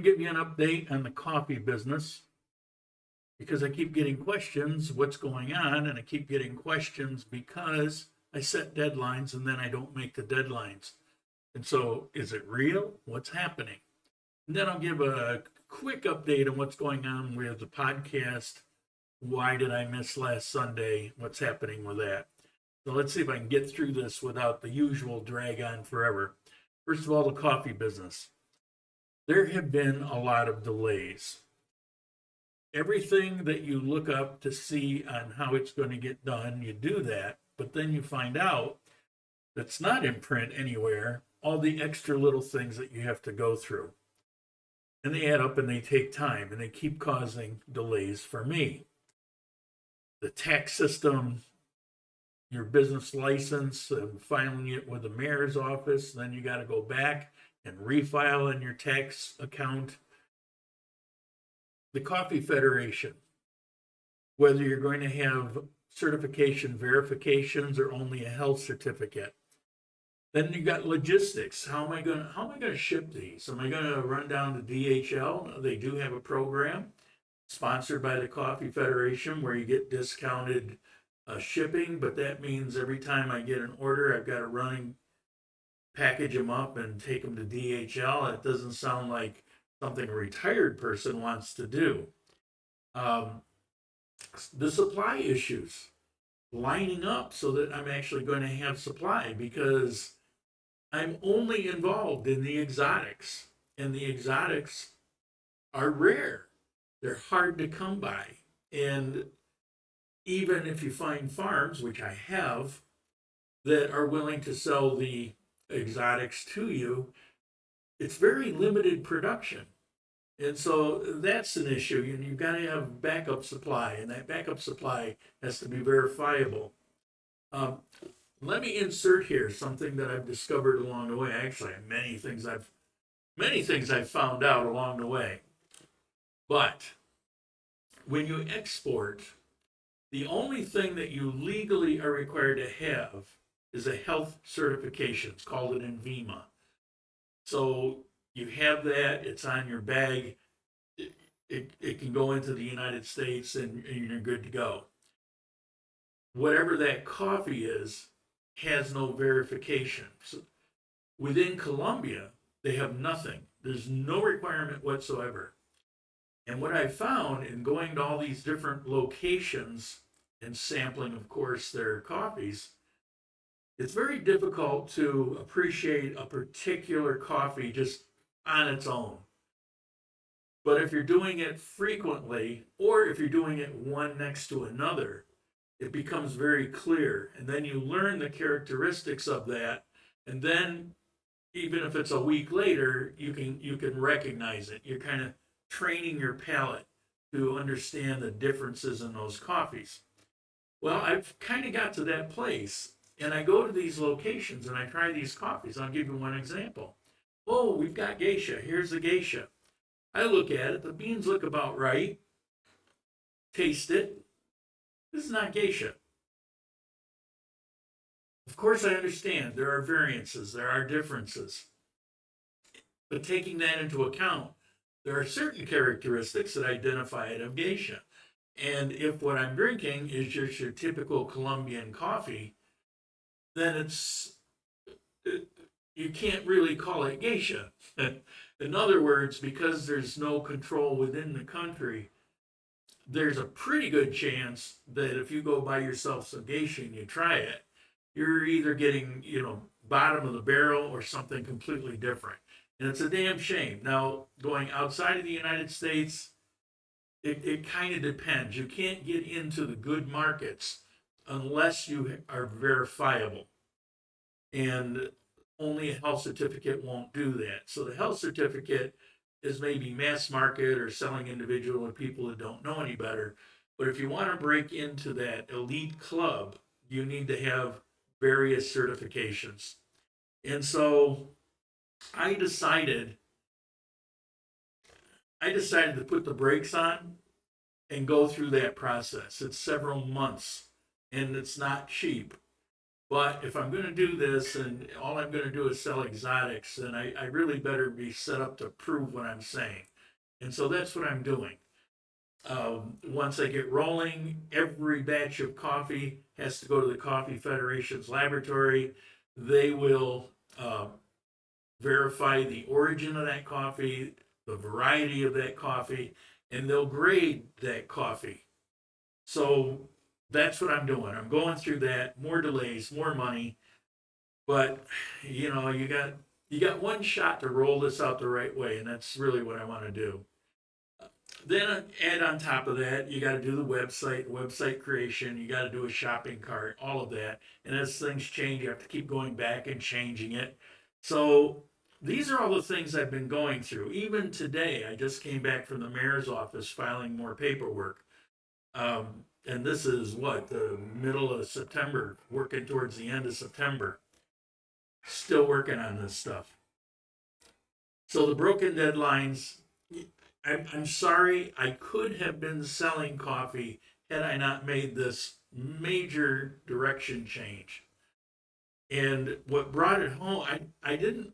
to give you an update on the coffee business because I keep getting questions, what's going on, and I keep getting questions because I set deadlines and then I don't make the deadlines. And so, is it real? What's happening? And then I'll give a quick update on what's going on with the podcast. Why did I miss last Sunday? What's happening with that? So let's see if I can get through this without the usual drag on forever. First of all, the coffee business. There have been a lot of delays. Everything that you look up to see on how it's going to get done, you do that, but then you find out that's not in print anywhere, all the extra little things that you have to go through. And they add up and they take time and they keep causing delays for me. The tax system, your business license, filing it with the mayor's office, then you got to go back and refile in your tax account. The Coffee Federation, whether you're going to have certification verifications or only a health certificate. Then you got logistics. How am I going to ship these? Am I going to run down to DHL? They do have a program sponsored by the Coffee Federation where you get discounted shipping, but that means every time I get an order, I've got to package them up and take them to DHL. It doesn't sound like something a retired person wants to do. The supply issues, lining up so that I'm actually going to have supply because I'm only involved in the exotics, and the exotics are rare. They're hard to come by. And even if you find farms, which I have, that are willing to sell the exotics to you, it's very limited production. And so that's an issue. You've got to have backup supply, and that backup supply has to be verifiable. Let me insert here something that I've discovered along the way. Actually, many things I've found out along the way. But when you export, the only thing that you legally are required to have is a health certification. It's called an NVIMA. So you have that, it's on your bag, it can go into the United States and you're good to go. Whatever that coffee is has no verification. So within Colombia, they have nothing. There's no requirement whatsoever. And what I found in going to all these different locations and sampling, of course, their coffees, it's very difficult to appreciate a particular coffee just on its own. But if you're doing it frequently, or if you're doing it one next to another, it becomes very clear. And then you learn the characteristics of that. And then even if it's a week later, you can recognize it. You're kind of training your palate to understand the differences in those coffees. Well, I've kind of got to that place. And I go to these locations and I try these coffees. I'll give you one example. Oh, we've got geisha. Here's the geisha. I look at it. The beans look about right. Taste it. This is not geisha. Of course, I understand there are variances. There are differences. But taking that into account, there are certain characteristics that identify it as geisha. And if what I'm drinking is just your typical Colombian coffee, then you can't really call it geisha. In other words, because there's no control within the country, there's a pretty good chance that if you go buy yourself some geisha and you try it, you're either getting, bottom of the barrel or something completely different. And it's a damn shame. Now, going outside of the United States, it kind of depends. You can't get into the good markets unless you are verifiable. And only a health certificate won't do that. So the health certificate is maybe mass market or selling individual or people that don't know any better. But if you want to break into that elite club, you need to have various certifications. And so I decided to put the brakes on and go through that process. It's several months and it's not cheap. But if I'm going to do this and all I'm going to do is sell exotics, then I really better be set up to prove what I'm saying. And so that's what I'm doing. Once I get rolling, every batch of coffee has to go to the Coffee Federation's laboratory. They will verify the origin of that coffee, the variety of that coffee, and they'll grade that coffee. So that's what I'm doing. I'm going through that. More delays, more money, but you got one shot to roll this out the right way, and that's really what I want to do. Then add on top of that, you got to do the website creation. You got to do a shopping cart, all of that. And as things change, you have to keep going back and changing it. So these are all the things I've been going through. Even today, I just came back from the mayor's office filing more paperwork. And this is what, the middle of September, working towards the end of September. Still working on this stuff. So the broken deadlines, I'm sorry, I could have been selling coffee had I not made this major direction change. And what brought it home, I didn't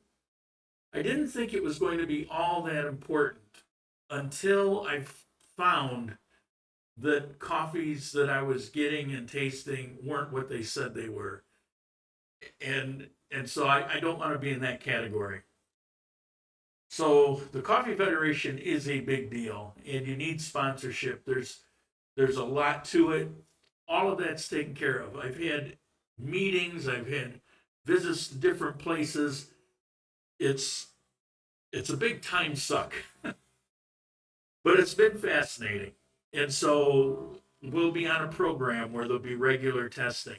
think it was going to be all that important until I found that coffees that I was getting and tasting weren't what they said they were. And so I don't want to be in that category. So the Coffee Federation is a big deal, and you need sponsorship. There's a lot to it. All of that's taken care of. I've had meetings. I've had visits to different places. It's a big time suck, but it's been fascinating. And so we'll be on a program where there'll be regular testing.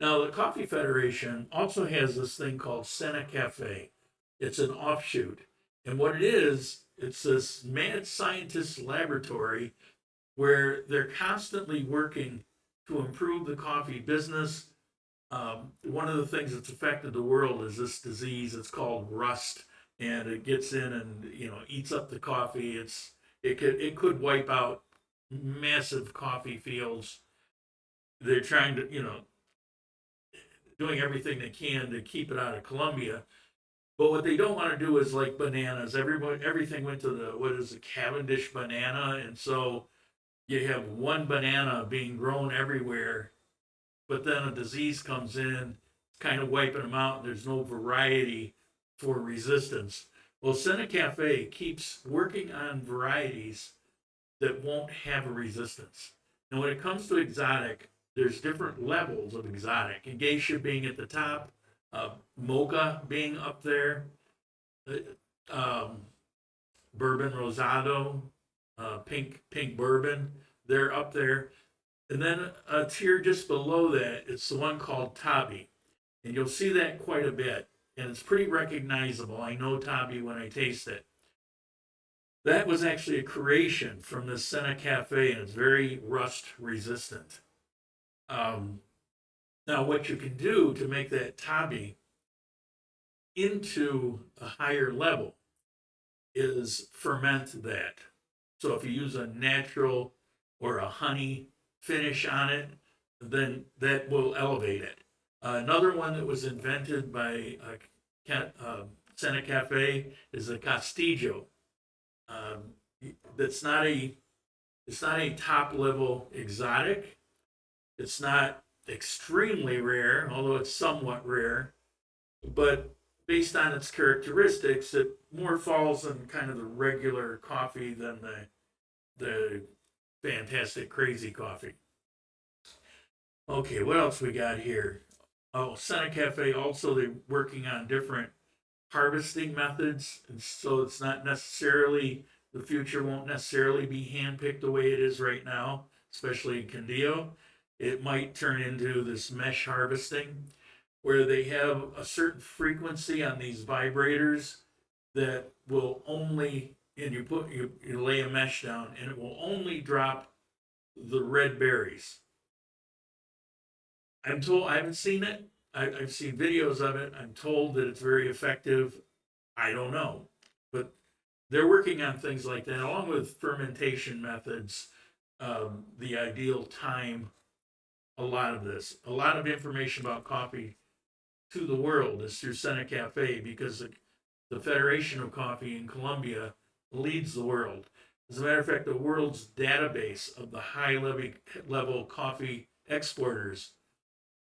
Now, the Coffee Federation also has this thing called Senna Cafe. It's an offshoot. And what it is, it's this mad scientist laboratory where they're constantly working to improve the coffee business. One of the things that's affected the world is this disease. It's called rust, and it gets in and eats up the coffee. It could wipe out massive coffee fields. They're trying to doing everything they can to keep it out of Colombia. But what they don't want to do is like bananas. Everything went to the Cavendish banana, and so you have one banana being grown everywhere, but then a disease comes in, kind of wiping them out, and there's no variety for resistance. Well, Senna Cafe keeps working on varieties that won't have a resistance. And when it comes to exotic, there's different levels of exotic. And geisha being at the top, mocha being up there, bourbon rosado, pink bourbon, they're up there. And then a tier just below that, it's the one called Tabi. And you'll see that quite a bit. And it's pretty recognizable. I know Tabi when I taste it. That was actually a creation from the Senna Cafe, and it's very rust resistant. Now, what you can do to make that Tabi into a higher level is ferment that. So if you use a natural or a honey finish on it, then that will elevate it. Another one that was invented by Senna Cafe is a Castillo. That's not a top level exotic. It's not extremely rare, although it's somewhat rare. But based on its characteristics, it more falls in kind of the regular coffee than the fantastic crazy coffee. Okay, what else we got here? Oh, Senna Cafe also, they're working on different harvesting methods, and so it's not necessarily, the future won't necessarily be handpicked the way it is right now, especially in Quindio. It might turn into this mesh harvesting where they have a certain frequency on these vibrators that will only, and you lay a mesh down and it will only drop the red berries. I'm told, I haven't seen it. I've seen videos of it. I'm told that it's very effective. I don't know. But they're working on things like that, along with fermentation methods, the ideal time, a lot of this. A lot of information about coffee to the world is through Senna Cafe, because the Federation of Coffee in Colombia leads the world. As a matter of fact, the world's database of the high level coffee exporters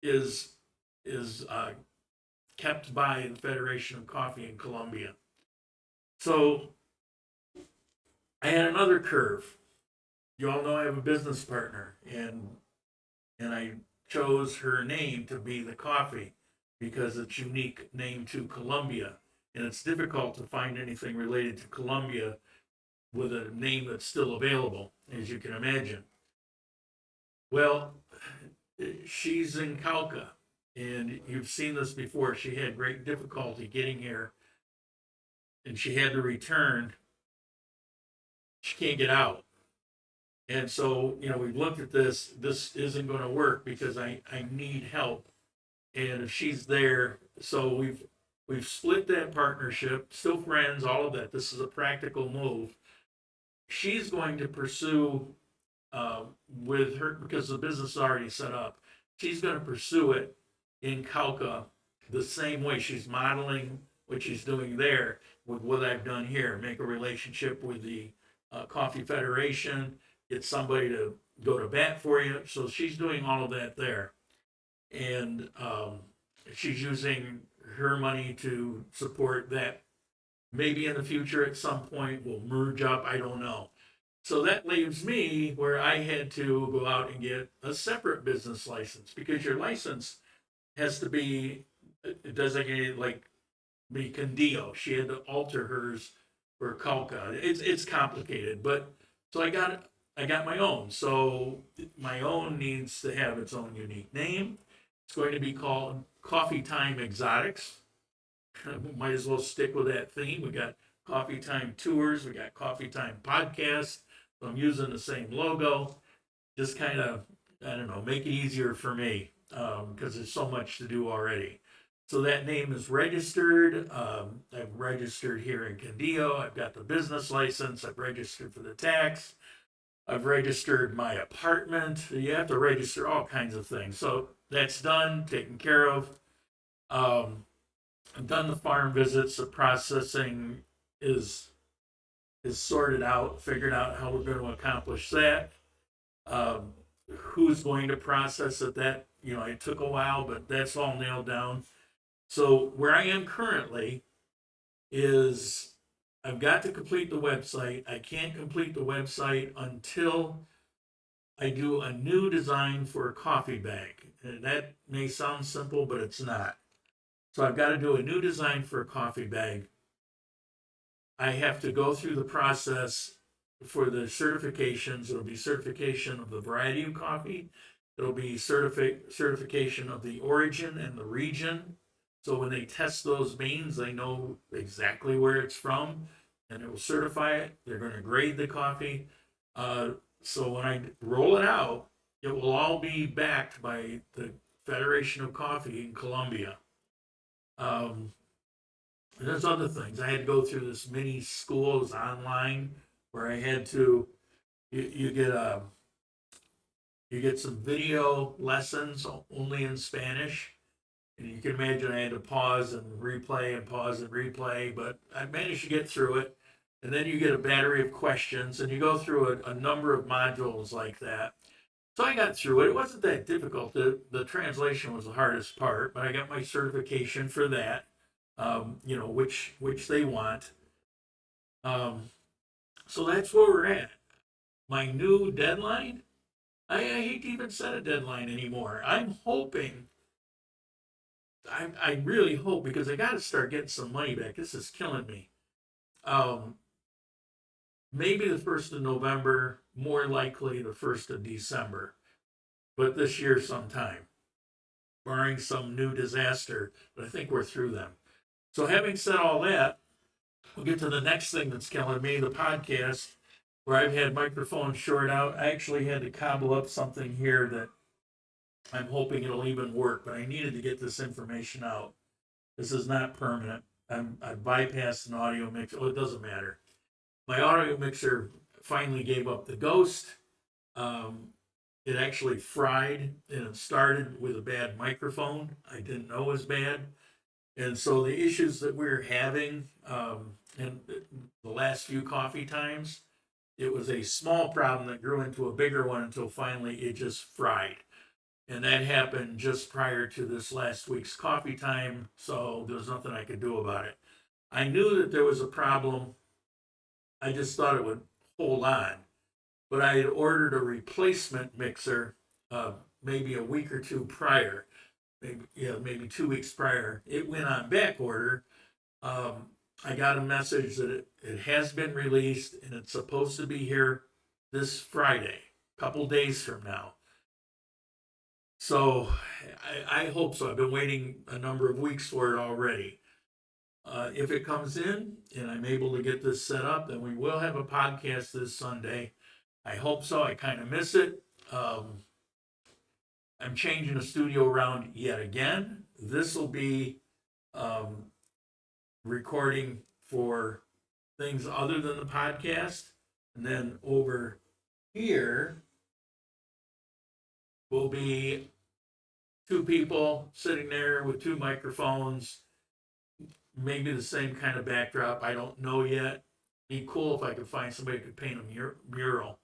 is is kept by the Federation of Coffee in Colombia. So I had another curve. You all know I have a business partner, and I chose her name to be the coffee because it's unique name to Colombia, and it's difficult to find anything related to Colombia with a name that's still available, as you can imagine. Well, she's in Cauca, and you've seen this before. She had great difficulty getting here, and she had to return. She can't get out. And so, we've looked at this. This isn't going to work because I need help. And if she's there, so we've split that partnership, still friends, all of that. This is a practical move. She's going to pursue with her, because the business is already set up. She's going to pursue it in Cauca the same way. She's modeling what she's doing there with what I've done here. Make a relationship with the Coffee Federation, get somebody to go to bat for you. So she's doing all of that there. And she's using her money to support that. Maybe in the future at some point we'll merge up. I don't know. So that leaves me where I had to go out and get a separate business license, because your license has to be designated like be Quindio. She had to alter hers for Calca. It's complicated, but so I got my own. So my own needs to have its own unique name. It's going to be called Coffee Time Exotics. Might as well stick with that theme. We got Coffee Time Tours. We got Coffee Time Podcast. So I'm using the same logo. Just kind of, I don't know, make it easier for me because there's so much to do already. So that name is registered. I've registered here in Quindio. I've got the business license. I've registered for the tax. I've registered my apartment. You have to register all kinds of things. So that's done, taken care of. I've done the farm visits. The processing is sorted out, figured out how we're going to accomplish that. Who's going to process it? That, it took a while, but that's all nailed down. So where I am currently is I've got to complete the website. I can't complete the website until I do a new design for a coffee bag. And that may sound simple, but it's not. So I've got to do a new design for a coffee bag. I have to go through the process for the certifications. It'll be certification of the variety of coffee. It'll be certification of the origin and the region. So when they test those beans, they know exactly where it's from, and it will certify it. They're going to grade the coffee. So when I roll it out, it will all be backed by the Federation of Coffee in Colombia. And there's other things. I had to go through this mini schools online where I had to you get some video lessons only in Spanish. And you can imagine I had to pause and replay and pause and replay, but I managed to get through it. And then you get a battery of questions, and you go through a number of modules like that. So I got through it. It wasn't that difficult. The translation was the hardest part, but I got my certification for that, which they want. So that's where we're at. My new deadline, I hate to even set a deadline anymore. I'm hoping, I really hope, because I got to start getting some money back. This is killing me. Maybe the 1st of November, more likely the 1st of December, but this year sometime, barring some new disaster, but I think we're through them. So having said all that, we'll get to the next thing that's killing me, the podcast, where I've had microphones short out. I actually had to cobble up something here that I'm hoping it'll even work, but I needed to get this information out. This is not permanent. I bypassed an audio mixer. Oh, it doesn't matter. My audio mixer finally gave up the ghost. It actually fried, and it started with a bad microphone. I didn't know it was bad. And so the issues that we're having in the last few coffee times it was a small problem that grew into a bigger one until finally it just fried. And that happened just prior to this last week's coffee time, so there was nothing I could do about it. I knew that there was a problem. I just thought it would hold on. But I had ordered a replacement mixer maybe a week or two prior, maybe 2 weeks prior. It went on back order. I got a message that it has been released and it's supposed to be here this Friday, a couple days from now. So I hope so. I've been waiting a number of weeks for it already. If it comes in and I'm able to get this set up, then we will have a podcast this Sunday. I hope so. I kind of miss it. I'm changing the studio around yet again. This will be recording for things other than the podcast. And then over here will be two people sitting there with two microphones, maybe the same kind of backdrop. I don't know yet. Be cool if I could find somebody who could paint a mural.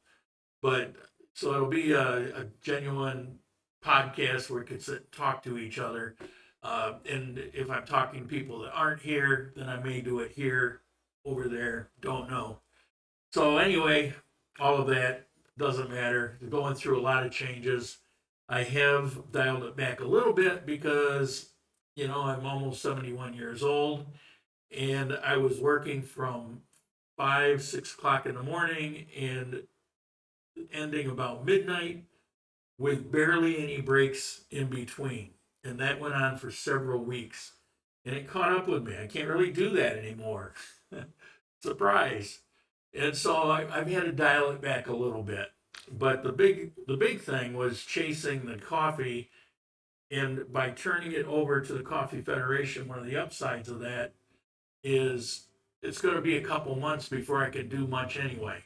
But so it'll be a genuine podcast where we could sit and talk to each other. And if I'm talking to people that aren't here, then I may do it here, over there, don't know. So anyway, all of that doesn't matter. We're going through a lot of changes. I have dialed it back a little bit because, I'm almost 71 years old and I was working from 6 o'clock in the morning and ending about midnight with barely any breaks in between. And that went on for several weeks. And it caught up with me. I can't really do that anymore. Surprise. And so I've had to dial it back a little bit. But the big thing was chasing the coffee. And by turning it over to the Coffee Federation, one of the upsides of that is it's going to be a couple months before I can do much anyway.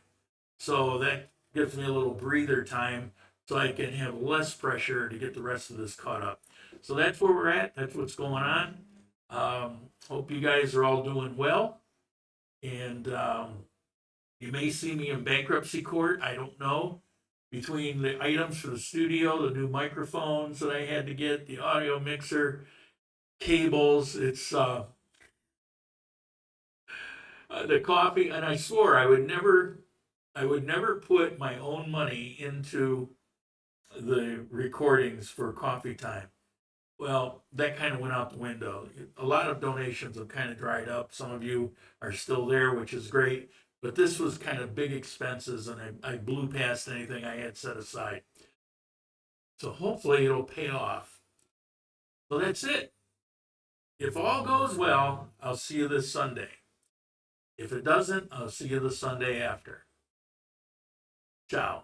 So that gives me a little breather time so I can have less pressure to get the rest of this caught up. So that's where we're at. That's what's going on. Hope you guys are all doing well. And you may see me in bankruptcy court. I don't know. Between the items for the studio, the new microphones that I had to get, the audio mixer, cables, it's the coffee. And I swore I would never put my own money into the recordings for coffee time. Well, that kind of went out the window. A lot of donations have kind of dried up. Some of you are still there, which is great. But this was kind of big expenses, and I blew past anything I had set aside. So hopefully it'll pay off. So that's it. If all goes well, I'll see you this Sunday. If it doesn't, I'll see you the Sunday after. Ciao.